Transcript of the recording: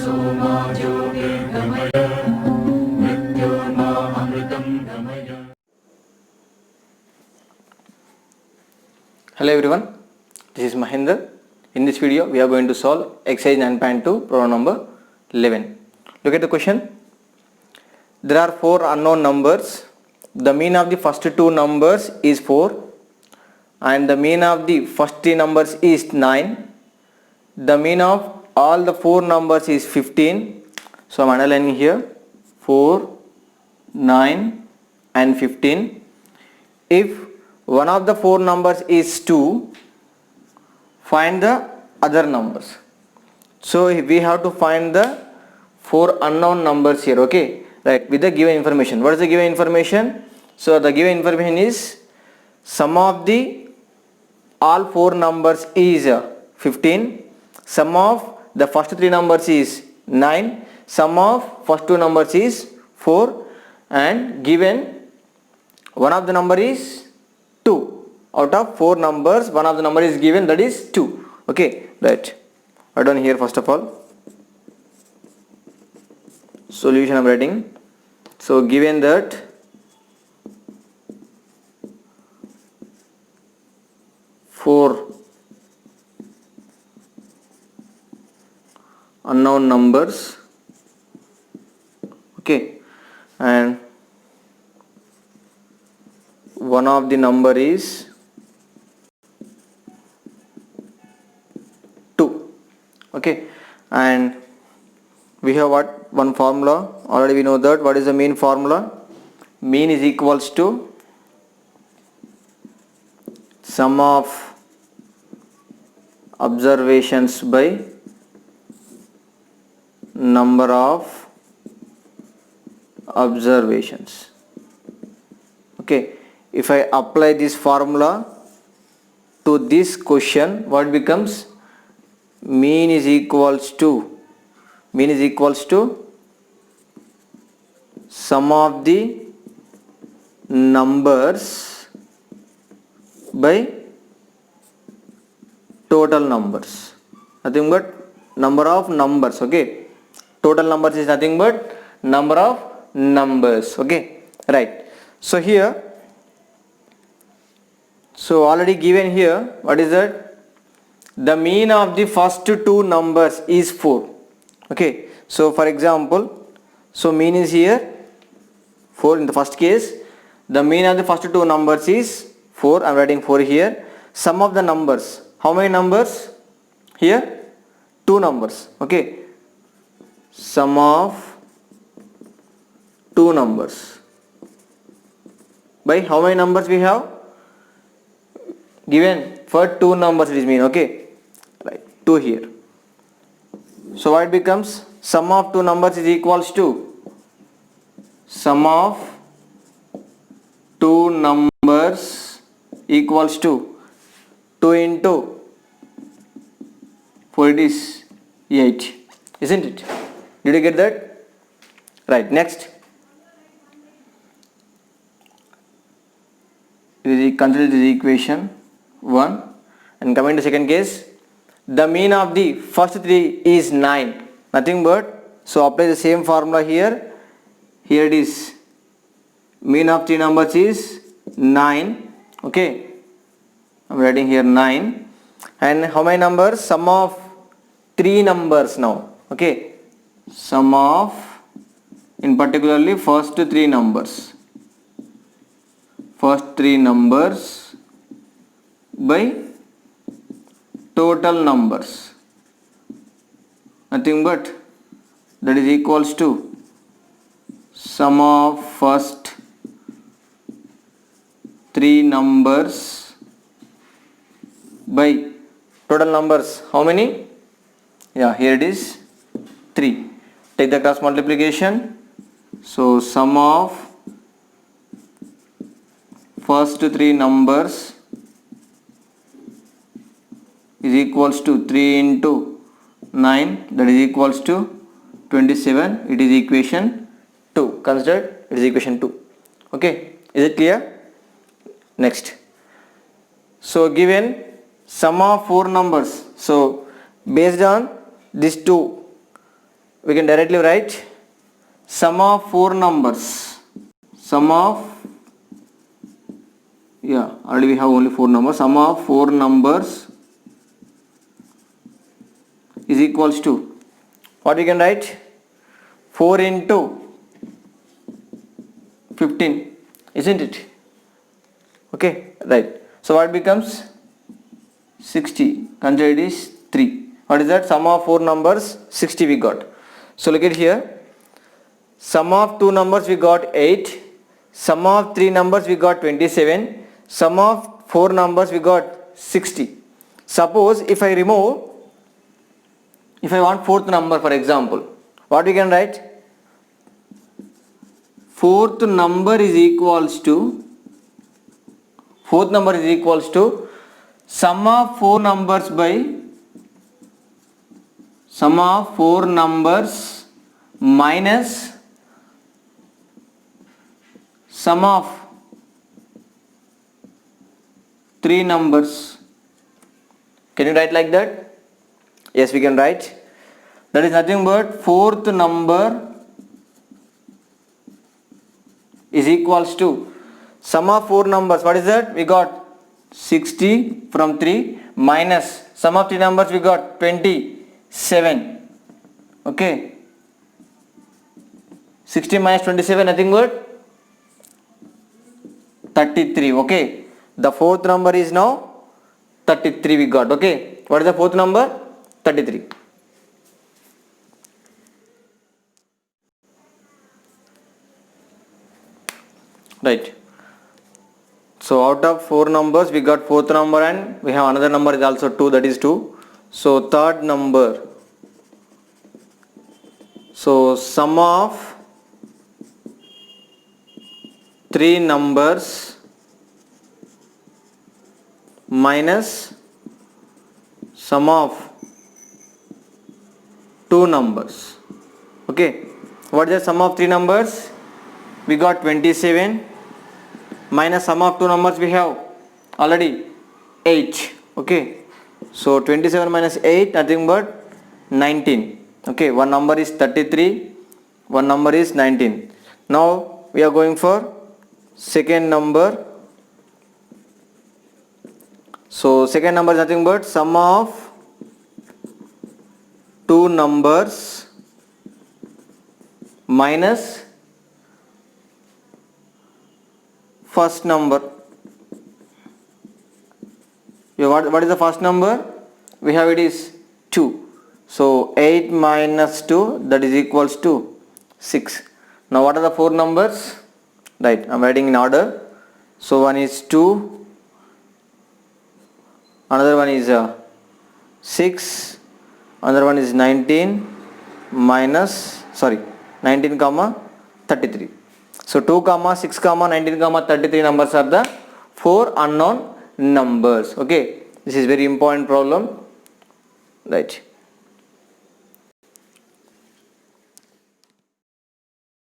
सोमा ज्योतिर्गमय मृत्योर्मा अमृतं गमय. Hello everyone, this is Mahendra. In this video we are going to solve exercise 9.2 problem number 11. Look at the question. There are 4 unknown numbers. The mean of the first 2 numbers is 4 and the mean of the first 3 numbers is 9. The mean of all the 4 numbers is 15. So I am underlining here 4, 9 and 15. If one of the 4 numbers is 2, find the other numbers. So we have to find the 4 unknown numbers here, okay, right, with the given information. What is the given information? So the given information is sum of the all 4 numbers is 15, sum of the first 3 numbers is 9, sum of first 2 numbers is 4, and given one of the number is 2. Out of 4 numbers, one of the number is given, that is 2. Okay, right. Write down here first of all. Solution I am writing. So given that four unknown numbers, okay, and one of the number is 2, okay, and we have what, one formula already we know that. What is the mean formula? Mean is equals to sum of observations by number of observations. Okay, if I apply this formula to this question, what becomes? Mean is equals to sum of the numbers by total numbers, nothing but number of numbers, okay. Total numbers is nothing but number of numbers, okay, right. So here, so already given here, what is that? The mean of the first 2 numbers is 4, okay. So for example, so mean is here 4 in the first case. The mean of the first 2 numbers is 4, I am writing 4 here. Sum of the numbers, how many numbers? Here 2 numbers, okay. Sum of 2 numbers by how many numbers we have? Given for 2 numbers it is mean, okay, right, 2 here. So what it becomes? Sum of 2 numbers is equals to sum of 2 numbers equals to 2 into 4, it is 8, isn't it? Did you get that? Right, next. Consider this equation 1, and coming to second case, the mean of the first 3 is 9, nothing but, so apply the same formula here. Here it is mean of 3 numbers is 9, okay, I am writing here 9, and how many numbers? Sum of 3 numbers now, okay, sum of in particularly first 3 numbers, by total numbers, nothing but, that is equals to sum of first 3 numbers by total numbers, how many? Yeah, here it is 3. Take the cross multiplication. So sum of first 3 numbers is equals to 3 into 9, that is equals to 27. It is equation 2. Consider it is equation 2. Okay, is it clear? Next. So given sum of 4 numbers, so based on these 2 we can directly write sum of 4 numbers. Sum of, yeah, already we have only 4 numbers. Sum of 4 numbers is equals to, what we can write? 4 into 15, isn't it? Okay, right. So what becomes 60? Consider it is 3. What is that? Sum of 4 numbers 60 we got. So look at here. Sum of 2 numbers we got 8. Sum of 3 numbers we got 27. Sum of 4 numbers we got 60. Suppose if I want fourth number, for example, what we can write? Fourth number is equals to sum of 4 numbers by sum of 4 numbers minus sum of 3 numbers. Can you write like that? Yes, we can write. That is nothing but fourth number is equals to sum of 4 numbers. What is that? We got 60 from 3 minus sum of 3 numbers we got 27. Okay, 60 minus 27, nothing but 33. Okay, the fourth number is now 33 we got. Okay, what is the fourth number? 33. Right. So out of 4 numbers we got fourth number, and we have another number is also 2, that is 2. So third number, so sum of 3 numbers minus sum of 2 numbers. Okay, what is the sum of 3 numbers? We got 27 minus sum of 2 numbers we have already 8. Okay, so 27 minus 8, nothing but 19. Okay, one number is 33, one number is 19. Now we are going for second number. So second number is nothing but sum of 2 numbers minus first number. What is the first number? We have it is 2. So 8 minus 2, that is equals to 6. Now what are the 4 numbers? Right, I am writing in order. So one is 2, another one is 6, another one is 19 minus 19 comma 33. So 2 comma 6 comma 19 comma 33 numbers are the 4 unknown numbers. Okay, this is very important problem. Right.